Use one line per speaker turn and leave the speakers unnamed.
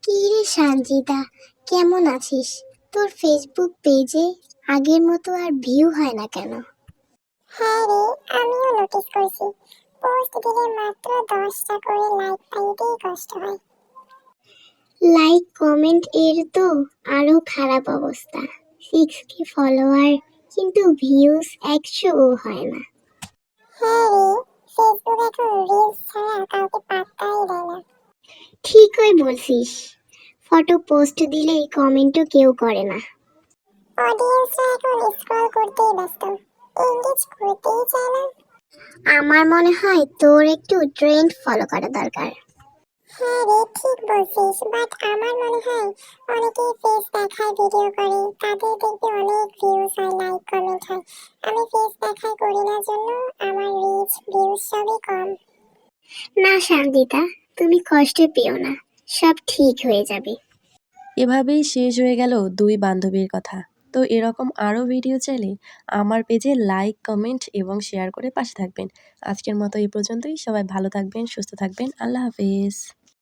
কি রে সঞ্জিতা, কেমন আছিস? তোর ফেসবুক পেজে আগের মতো আর ভিউ হয় না কেন?
হ্যাঁ রে, আমিও নোটিস করছি। পোস্ট দিলে মাত্র 10টা করে লাইক পাইতেই কষ্ট হয়।
লাইক কমেন্ট এর তো আরো খারাপ অবস্থা। 6K ফলোয়ার, কিন্তু ভিউজ 100ও হয় না।
হ্যাঁ রে, ফেসবুক এখন রিলস ছাড়া কাউকে পাত্তাই দেয় না।
ঠিকই বলছিস, ফটো পোস্ট দিলেই কমেন্টও কেউ করে না।
অডিয়েন্সরা এখন স্ক্রল করতেই ব্যস্ত, এঙ্গেজ করতেই চায় না।
আমার মনে হয় তোর একটু ট্রেন্ড ফলো করা দরকার।
হ্যাঁ রে, ঠিক বলছিস, বাট আমার মনে হয় অনেকেই ফেস দেখায় ভিডিও করে, তাদের দেখবি অনেক ভিউজ হয়, লাইক কমেন্ট হয়। আমি ফেস দেখায় করি না জন্য আমার রিচ ভিউজ সবই কম।
না সঞ্জিতা, তুমি কষ্ট পেও না, সব ঠিক হয়ে যাবে।
এভাবেই শেষ হয়ে গেল দুই বান্ধবীর কথা। তো এরকম আরও ভিডিও চাইলে আমার পেজে লাইক, কমেন্ট এবং শেয়ার করে পাশে থাকবেন। আজকের মতো এই পর্যন্তই। সবাই ভালো থাকবেন, সুস্থ থাকবেন। আল্লাহ হাফেজ।